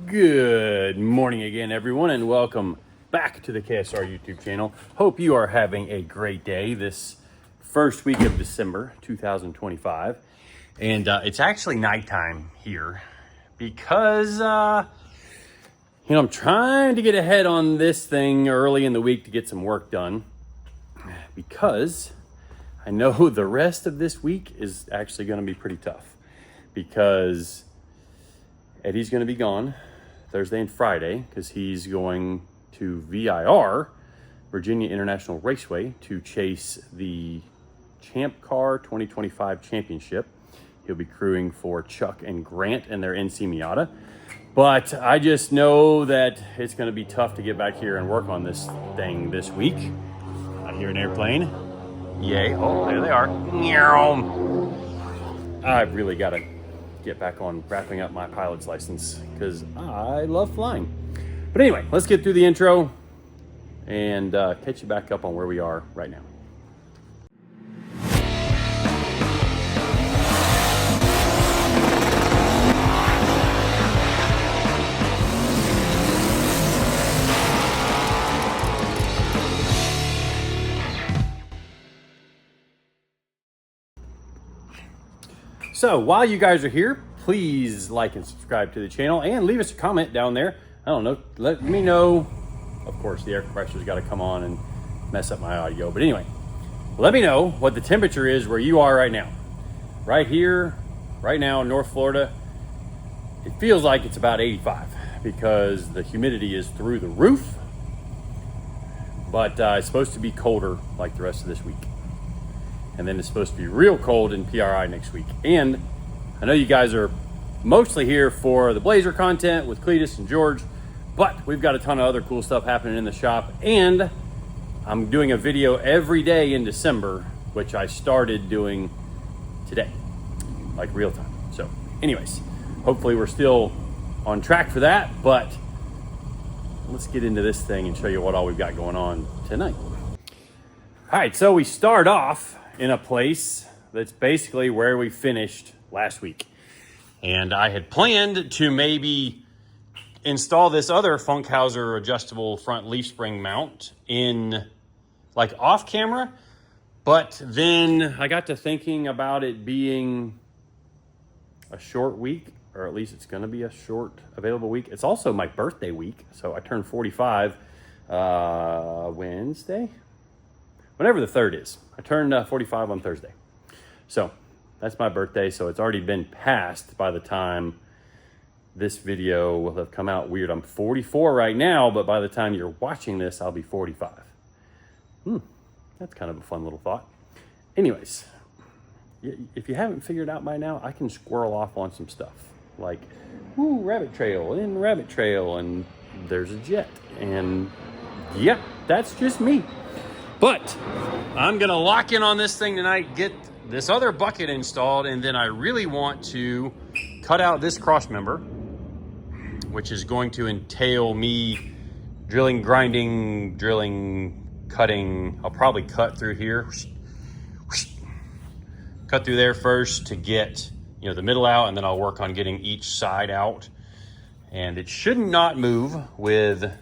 Good morning again, everyone, and welcome back to the KSR YouTube channel. Hope you are having a great day this first week of December 2025. And it's actually nighttime here because, I'm trying to get ahead on this thing early in the week to get some work done because I know the rest of this week is actually going to be pretty tough because Eddie's going to be gone Thursday and Friday because he's going to VIR, Virginia International Raceway, to chase the Champ Car 2025 Championship. He'll be crewing for Chuck and Grant and their NC Miata. But I just know that it's going to be tough to get back here and work on this thing this week. I hear an airplane. Yay. Oh, there they are. I've really got to get back on wrapping up my pilot's license because I love flying. But anyway, let's get through the intro and catch you back up on where we are right now. So while you guys are here, please like and subscribe to the channel and leave us a comment down there. I don't know, let me know. Of course, the air compressor's got to come on and mess up my audio. But anyway, let me know what the temperature is where you are right now. Right here, right now in North Florida, it feels like it's about 85 because the humidity is through the roof. But it's supposed to be colder like the rest of this week. And then it's supposed to be real cold in PRI next week. And I know you guys are mostly here for the Blazer content with Cletus and George, but we've got a ton of other cool stuff happening in the shop. And I'm doing a video every day in December, which I started doing today, like real time. So anyways, hopefully we're still on track for that, but let's get into this thing and show you what all we've got going on tonight. All right, so we start off in a place that's basically where we finished last week. And I had planned to maybe install this other Funkhauser adjustable front leaf spring mount in like off camera, but then I got to thinking about it being a short week, or at least it's gonna be a short available week. It's also my birthday week, so I turned 45 Wednesday? Whenever the 3rd is. I turned 45 on Thursday. So that's my birthday. So it's already been passed by the time this video will have come out. Weird, I'm 44 right now, but by the time you're watching this, I'll be 45. That's kind of a fun little thought. Anyways, if you haven't figured out by now, I can squirrel off on some stuff. Like, ooh, rabbit trail, and rabbit trail, and there's a jet. And yep, that's just me. But I'm gonna lock in on this thing tonight, get this other bucket installed, and then I really want to cut out this cross member, which is going to entail me drilling, grinding, cutting. I'll probably cut through here, cut through there first to get the middle out, and then I'll work on getting each side out. And it should not move with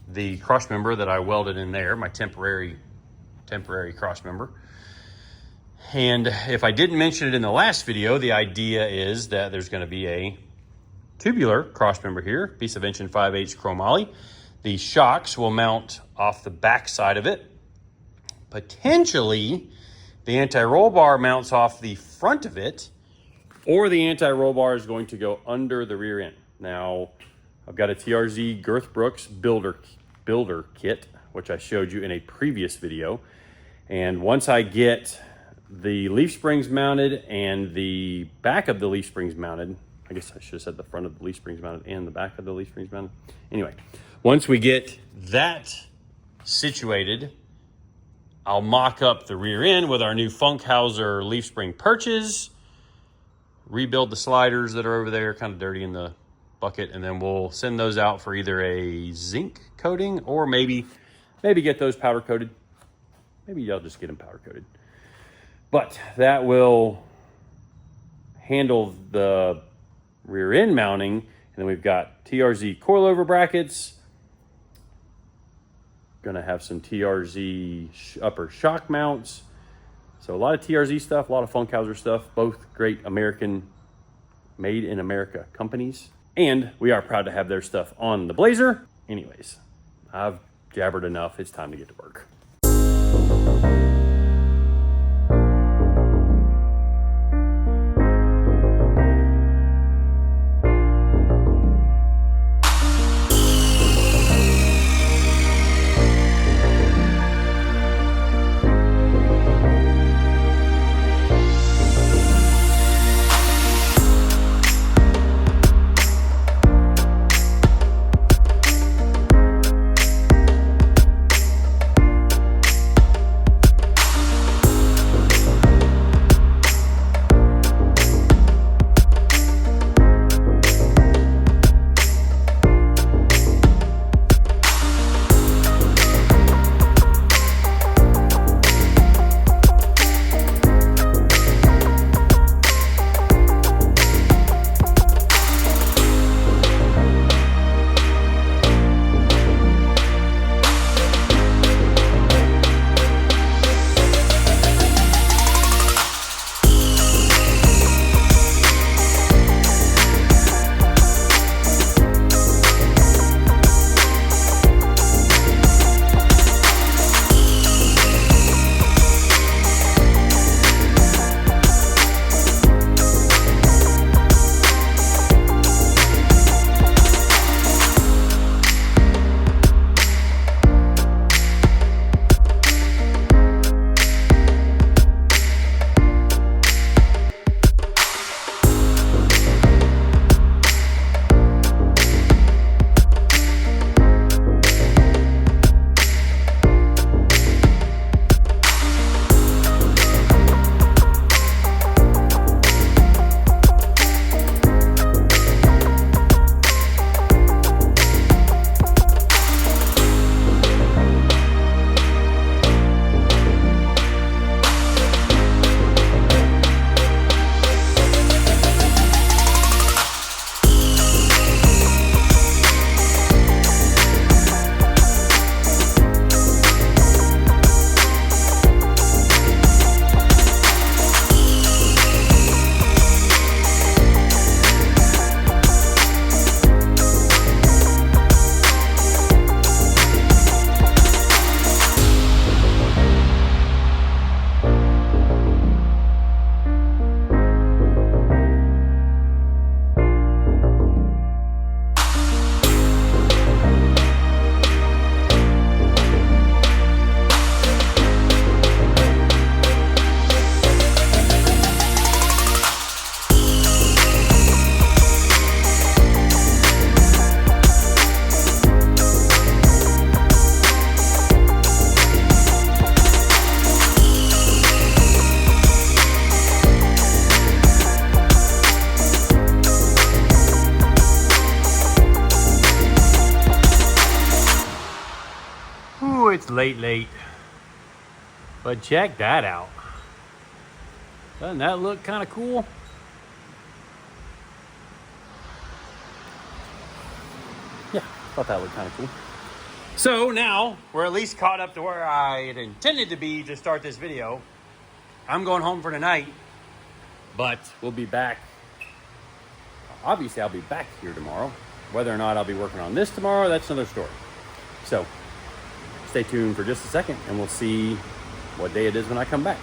the cross member that I welded in there, my temporary cross member. And if I didn't mention it in the last video, the idea is that there's going to be a tubular cross member here, piece of 1 5/8 chromoly. The shocks will mount off the back side of it. Potentially, the anti-roll bar mounts off the front of it, or the anti-roll bar is going to go under the rear end. Now, I've got a TRZ Girth Brooks builder kit, which I showed you in a previous video. And once I get the leaf springs mounted and the back of the leaf springs mounted, I guess I should have said the front of the leaf springs mounted and the back of the leaf springs mounted. Anyway, once we get that situated, I'll mock up the rear end with our new Funkhauser leaf spring perches, rebuild the sliders that are over there, kind of dirty in the bucket, and then we'll send those out for either a zinc coating or maybe get those powder coated. Maybe I'll just get them powder coated. But that will handle the rear end mounting, and then we've got TRZ coilover brackets. Gonna have some TRZ upper shock mounts. So a lot of TRZ stuff, a lot of Funkhauser stuff, both great American, made in America companies. And we are proud to have their stuff on the Blazer. Anyways, I've jabbered enough. It's time to get to work. It's late, but check that out. Doesn't that look kind of cool? Yeah, thought that looked kind of cool. So now we're at least caught up to where I had intended to be to start this video. I'm going home for tonight, but we'll be back. Obviously, I'll be back here tomorrow. Whether or not I'll be working on this tomorrow, that's another story. So stay tuned for just a second and we'll see what day it is when I come back.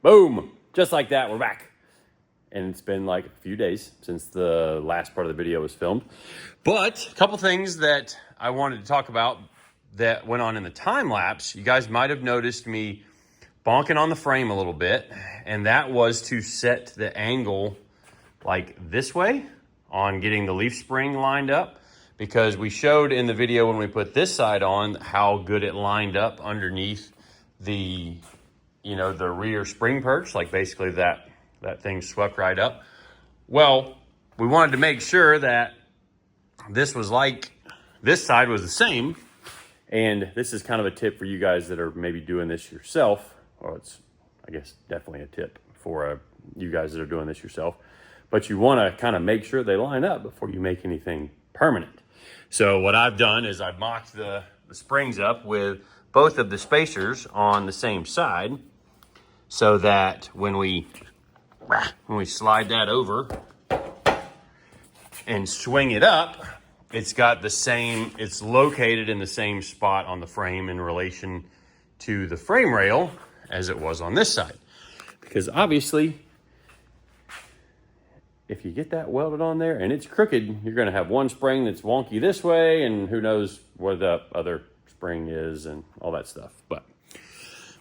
Boom! Just like that, we're back. And it's been like a few days since the last part of the video was filmed. But a couple things that I wanted to talk about that went on in the time lapse. You guys might have noticed me bonking on the frame a little bit, and that was to set the angle like this way on getting the leaf spring lined up, because we showed in the video when we put this side on how good it lined up underneath the, you know, the rear spring perch, like basically that thing swept right up. Well, we wanted to make sure that this was like, this side was the same. And this is kind of a tip for you guys that are maybe doing this yourself. Or it's, I guess, definitely a tip for you guys that are doing this yourself. but you want to kind of make sure they line up before you make anything permanent. So what I've done is I've mocked the springs up with both of the spacers on the same side, so that when we slide that over and swing it up, it's located in the same spot on the frame in relation to the frame rail as it was on this side. Because obviously, if you get that welded on there and it's crooked, you're going to have one spring that's wonky this way, and who knows where the other spring is and all that stuff. But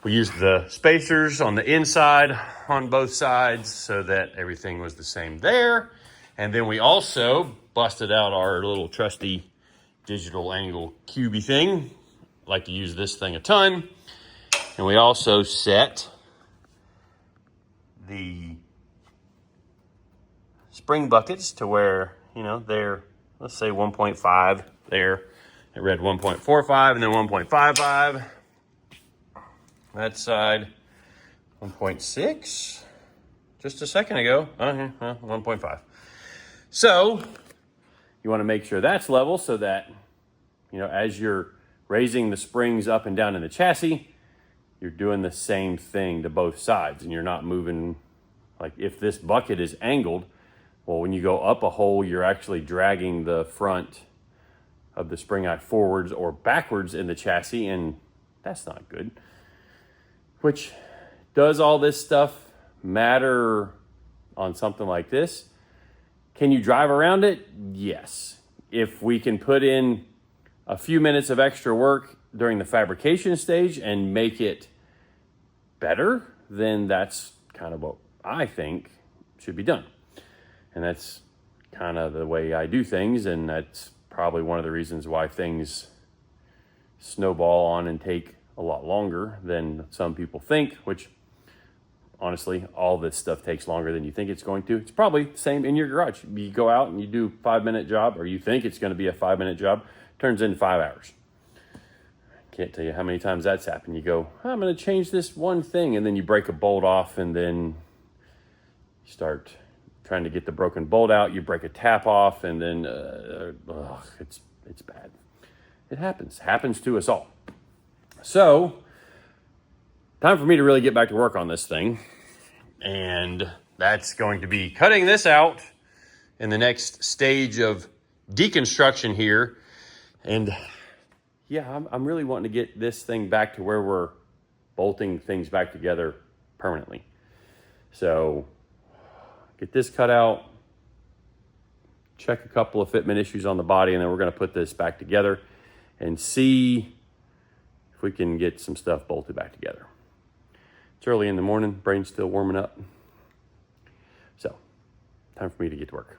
we used the spacers on the inside on both sides so that everything was the same there. And then we also busted out our little trusty digital angle cubey thing. I like to use this thing a ton. And we also set the spring buckets to where, they're, let's say 1.5 there. It read 1.45 and then 1.55. That side, 1.6. Just a second ago, 1.5. So you want to make sure that's level so that, as you're raising the springs up and down in the chassis, you're doing the same thing to both sides, and you're not moving. Like if this bucket is angled, well, when you go up a hole, you're actually dragging the front of the spring eye forwards or backwards in the chassis, and that's not good. Which, does all this stuff matter on something like this? Can you drive around it? Yes. If we can put in a few minutes of extra work during the fabrication stage and make it better, then that's kind of what I think should be done. And that's kind of the way I do things, and that's probably one of the reasons why things snowball on and take a lot longer than some people think, which honestly, all this stuff takes longer than you think it's going to. It's probably the same in your garage. You go out and you do a 5-minute job, or you think it's going to be a 5-minute job, turns into 5 hours. Can't tell you how many times that's happened. You go, I'm going to change this one thing, and then you break a bolt off, and then you start trying to get the broken bolt out. You break a tap off, and then it's bad. It happens to us all. So, time for me to really get back to work on this thing. And that's going to be cutting this out in the next stage of deconstruction here. And yeah, I'm really wanting to get this thing back to where we're bolting things back together permanently. So, get this cut out, check a couple of fitment issues on the body, and then we're going to put this back together and see if we can get some stuff bolted back together. It's early in the morning, brain's still warming up. So, time for me to get to work.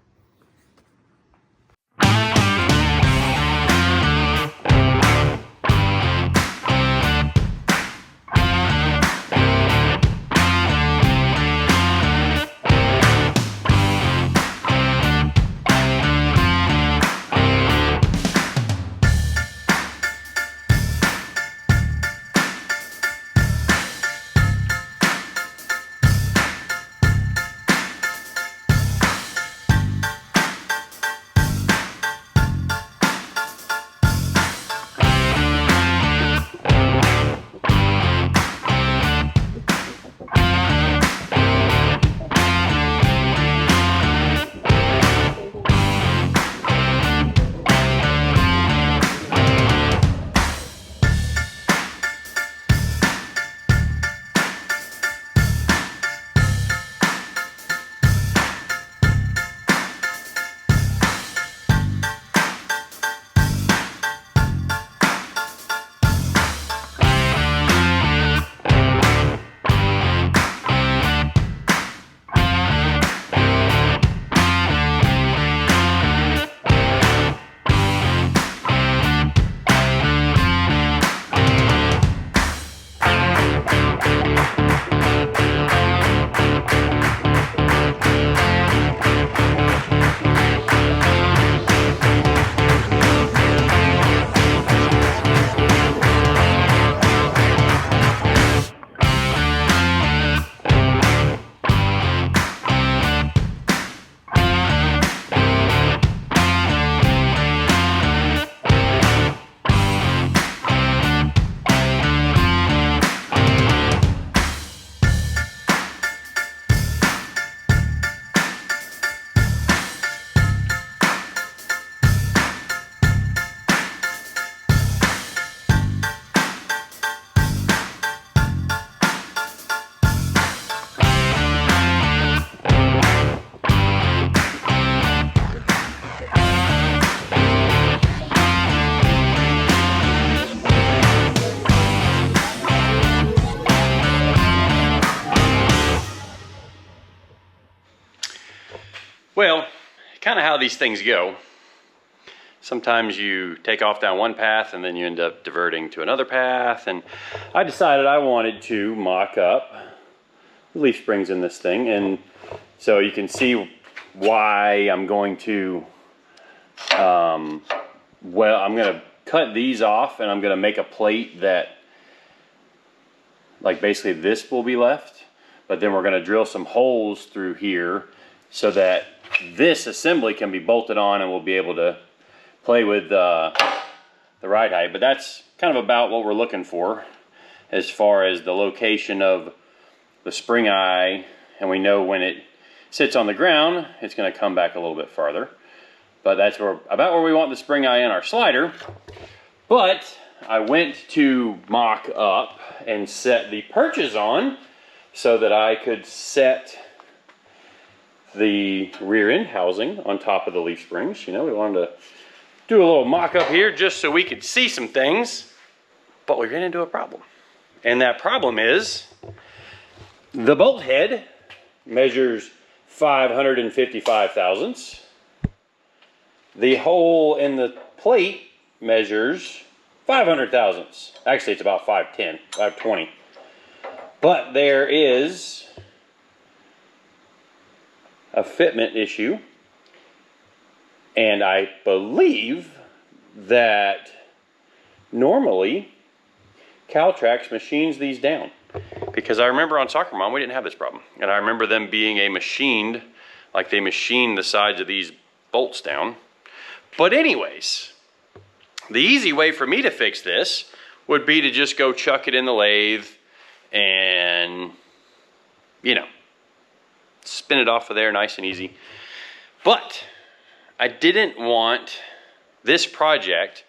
kind of how these things go. Sometimes you take off down one path and then you end up diverting to another path. And I decided I wanted to mock up the leaf springs in this thing. And so you can see why I'm going to, I'm going to cut these off and I'm going to make a plate that, like basically this will be left. But then we're going to drill some holes through here so that this assembly can be bolted on and we'll be able to play with the ride height. But that's kind of about what we're looking for as far as the location of the spring eye. And we know when it sits on the ground, it's going to come back a little bit farther. But that's about where we want the spring eye in our slider. But I went to mock up and set the perches on so that I could set the rear end housing on top of the leaf springs. You know, we wanted to do a little mock up here just so we could see some things, but we ran into a problem. And that problem is the bolt head measures 555 thousandths. The hole in the plate measures 500 thousandths. Actually, it's about 510, 520. But there is a fitment issue. And I believe that normally Caltrax machines these down. Because I remember on Soccer Mom, we didn't have this problem. And I remember them being like they machined the sides of these bolts down. But anyways, the easy way for me to fix this would be to just go chuck it in the lathe and, you know, spin it off of there nice and easy. But I didn't want this project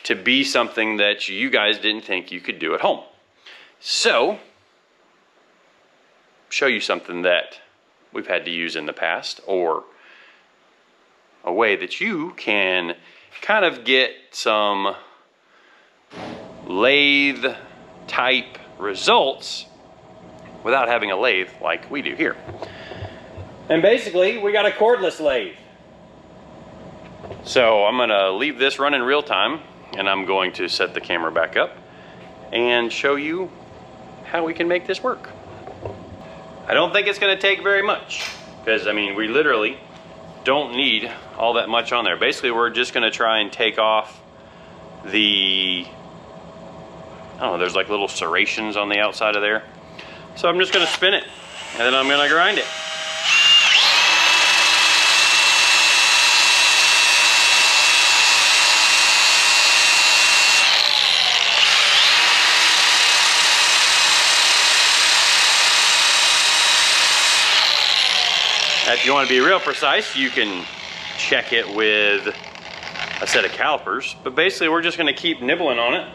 to be something that you guys didn't think you could do at home. So, show you something that we've had to use in the past, or a way that you can kind of get some lathe type results without having a lathe like we do here. And basically, we got a cordless lathe. So I'm going to leave this running real time, and I'm going to set the camera back up and show you how we can make this work. I don't think it's going to take very much, because I mean, we literally don't need all that much on there. Basically, we're just going to try and take off the, I don't know, there's like little serrations on the outside of there. So I'm just going to spin it, and then I'm going to grind it. If you want to be real precise, you can check it with a set of calipers, but basically we're just going to keep nibbling on it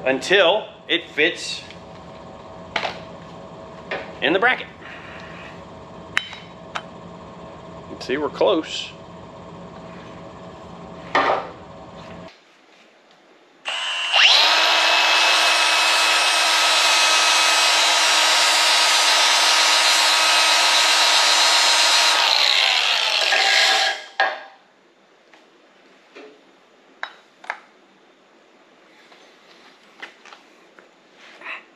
until it fits in the bracket. See, we're close.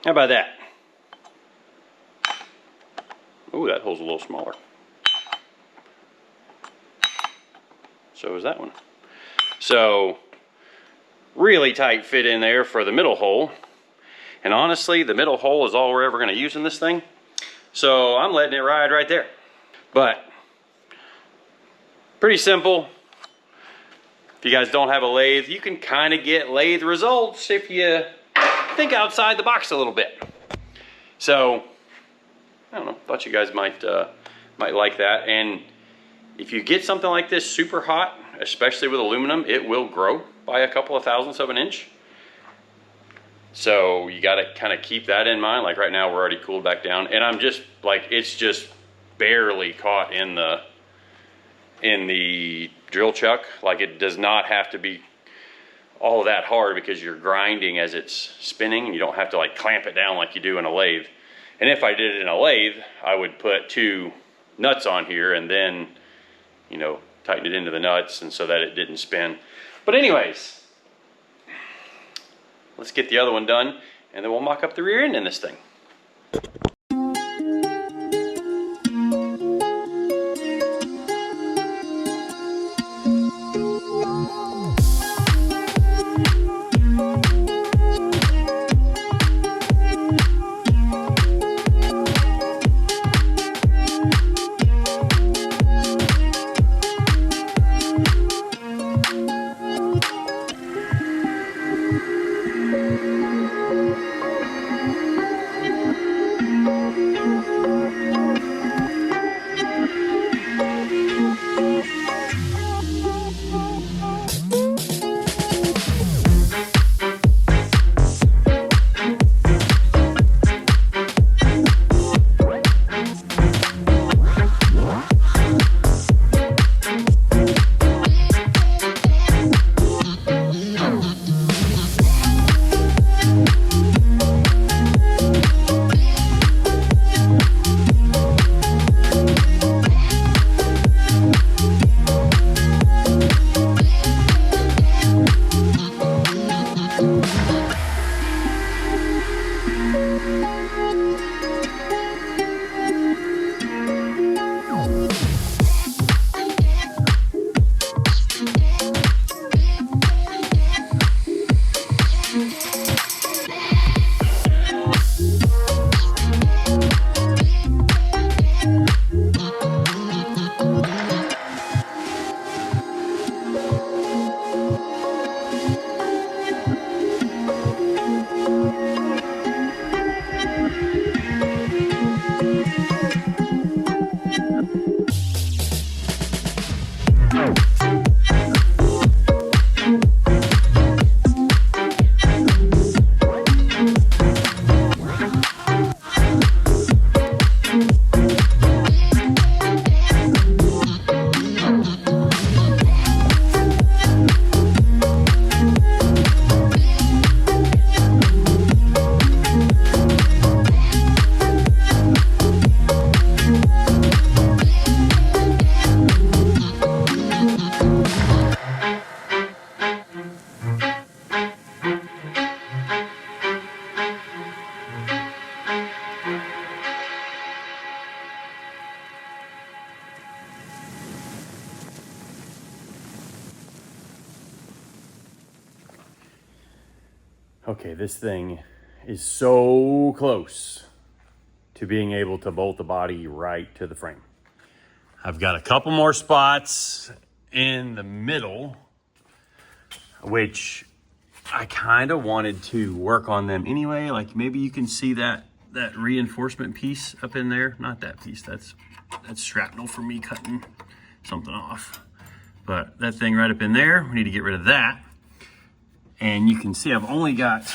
How about that? Ooh, that hole's a little smaller. So is that one. So, really tight fit in there for the middle hole. And honestly, the middle hole is all we're ever going to use in this thing. So I'm letting it ride right there. But, pretty simple. If you guys don't have a lathe, you can kind of get lathe results if you think outside the box a little bit. So, I don't know, thought you guys might like that. And if you get something like this super hot, especially with aluminum, it will grow by a couple of thousandths of an inch. So you got to kind of keep that in mind. Like right now, we're already cooled back down, and I'm just like, it's just barely caught in the drill chuck. Like it does not have to be all that hard because you're grinding as it's spinning, and you don't have to like clamp it down like you do in a lathe. And if I did it in a lathe, I would put two nuts on here and then, you know, tighten it into the nuts and so that it didn't spin. But anyways, let's get the other one done and then we'll mock up the rear end in this thing. Okay, this thing is so close to being able to bolt the body right to the frame. I've got a couple more spots in the middle, which I kind of wanted to work on them anyway. Like maybe you can see that reinforcement piece up in there. Not that piece, that's shrapnel for me cutting something off. But that thing right up in there, we need to get rid of that. And you can see I've only got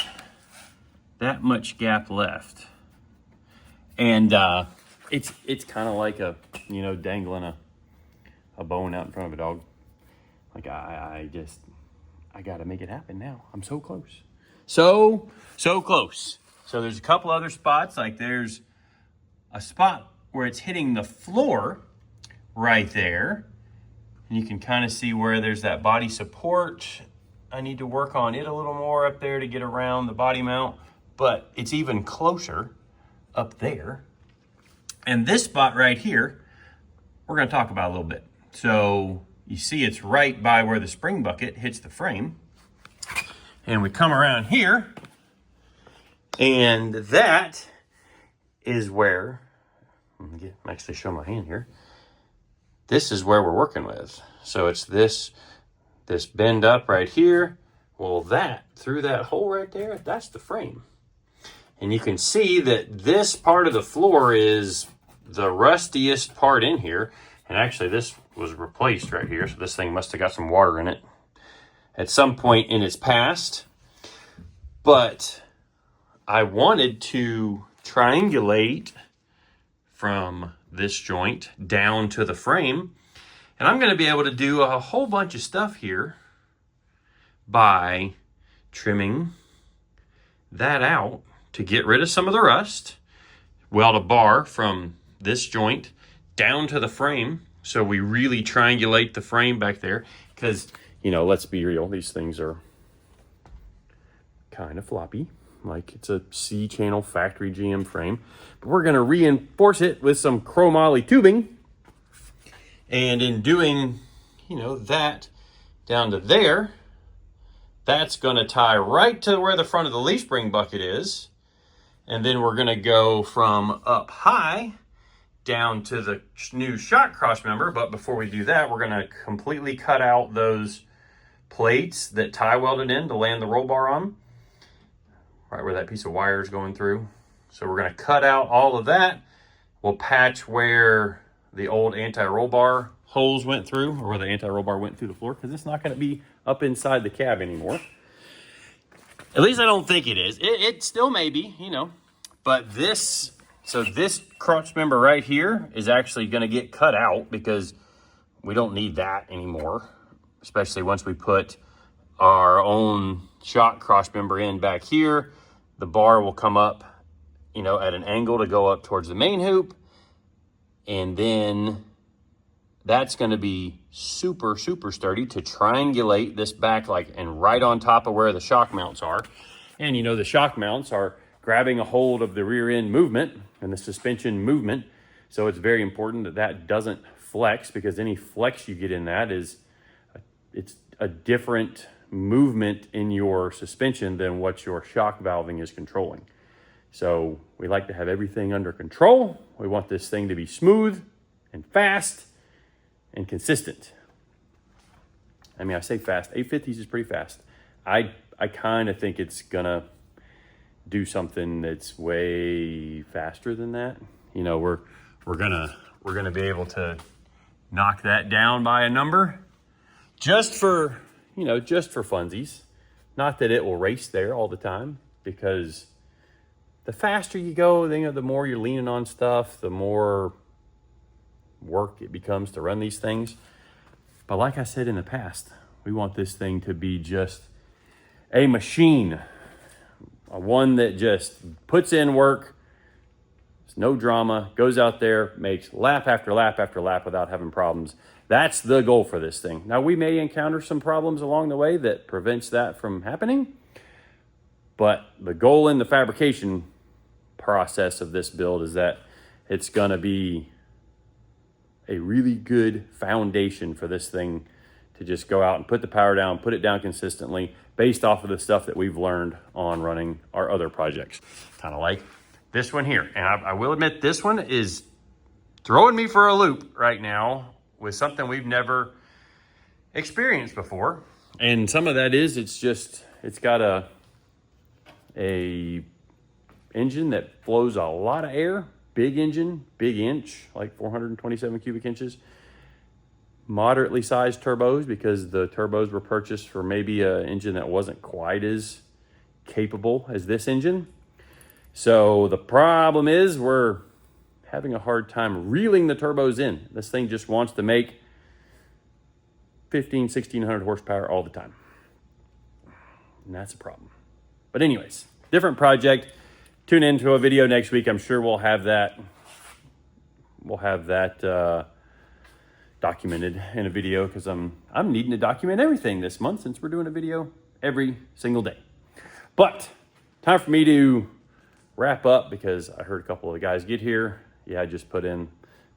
that much gap left. And it's kind of like a, you know, dangling a bone out in front of a dog. Like I got to make it happen now. I'm so close. So close. So there's a couple other spots, like there's a spot where it's hitting the floor right there. And you can kind of see where there's that body support. I need to work on it a little more up there to get around the body mount, but it's even closer up there. And this spot right here, we're gonna talk about a little bit. So you see it's right by where the spring bucket hits the frame. And we come around here, and that is where, let me actually show my hand here. This is where we're working with. So it's this bend up right here. Well, that, through that hole right there, that's the frame. And you can see that this part of the floor is the rustiest part in here. And actually this was replaced right here. So this thing must have got some water in it at some point in its past. But I wanted to triangulate from this joint down to the frame. And I'm going to be able to do a whole bunch of stuff here by trimming that out to get rid of some of the rust, weld a bar from this joint down to the frame. So we really triangulate the frame back there because, you know, let's be real, these things are kind of floppy. Like it's a C-channel factory GM frame. But we're going to reinforce it with some chromoly tubing. And in doing, you know, that down to there, that's going to tie right to where the front of the leaf spring bucket is. And then we're going to go from up high down to the new shock cross member. But before we do that, we're going to completely cut out those plates that tie welded in to land the roll bar on, right where that piece of wire is going through. So we're going to cut out all of that. We'll patch where the old anti-roll bar holes went through, or where the anti-roll bar went through the floor, because it's not going to be up inside the cab anymore. At least I don't think it is. It still may be, you know. But this, so this crotch member right here is actually going to get cut out because we don't need that anymore, especially once we put our own shock cross member in back here. The bar will come up, you know, at an angle to go up towards the main hoop. And then that's going to be super, super sturdy to triangulate this back like and right on top of where the shock mounts are. And, you know, the shock mounts are grabbing a hold of the rear end movement and the suspension movement. So it's very important that that doesn't flex, because any flex you get in that is, it's a different movement in your suspension than what your shock valving is controlling. So we like to have everything under control. We want this thing to be smooth and fast and consistent. I mean, I say fast. 850s is pretty fast. I kind of think it's gonna do something that's way faster than that. You know, we're gonna be able to knock that down by a number just for, you know, just for funsies. Not that it will race there all the time, because the faster you go, you know, the more you're leaning on stuff, the more work it becomes to run these things. But like I said in the past, we want this thing to be just a machine, one that just puts in work. It's no drama, goes out there, makes lap after lap after lap without having problems. That's the goal for this thing. Now, we may encounter some problems along the way that prevents that from happening, but the goal in the fabrication process of this build is that it's going to be a really good foundation for this thing to just go out and put the power down, put it down consistently based off of the stuff that we've learned on running our other projects. Kind of like this one here. And I will admit, this one is throwing me for a loop right now with something we've never experienced before. And some of that is, it's got a engine that flows a lot of air, big engine, big inch, like 427 cubic inches, moderately sized turbos, because the turbos were purchased for maybe an engine that wasn't quite as capable as this engine. So the problem is we're having a hard time reeling the turbos in. This thing just wants to make 1600 horsepower all the time. And that's a problem. But anyways, different project. Tune into a video next week. I'm sure we'll have that documented in a video, because I'm needing to document everything this month since we're doing a video every single day. But time for me to wrap up, because I heard a couple of the guys get here. Yeah, I just put in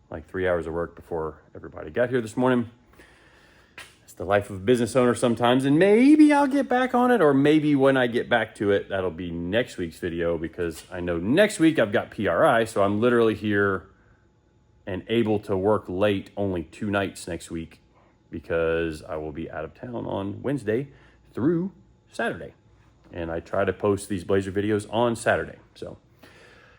like 3 hours of work before everybody got here this morning. It's the life of a business owner sometimes, and maybe I'll get back on it, or maybe when I get back to it, that'll be next week's video, because I know next week I've got PRI, so I'm literally here and able to work late only 2 nights next week, because I will be out of town on Wednesday through Saturday. And I try to post these Blazer videos on Saturday. So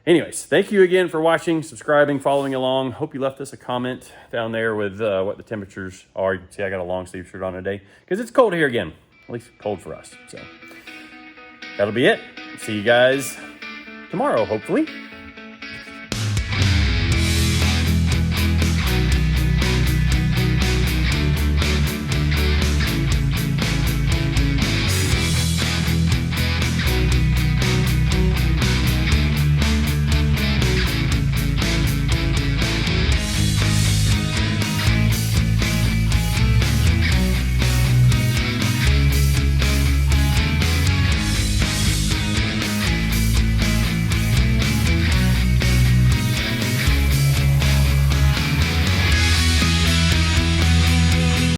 anyways, thank you again for watching, subscribing, following along. Hope you left us a comment down there with what the temperatures are. You can see I got a long sleeve shirt on today because it's cold here again, at least cold for us. So that'll be it. See you guys tomorrow, hopefully.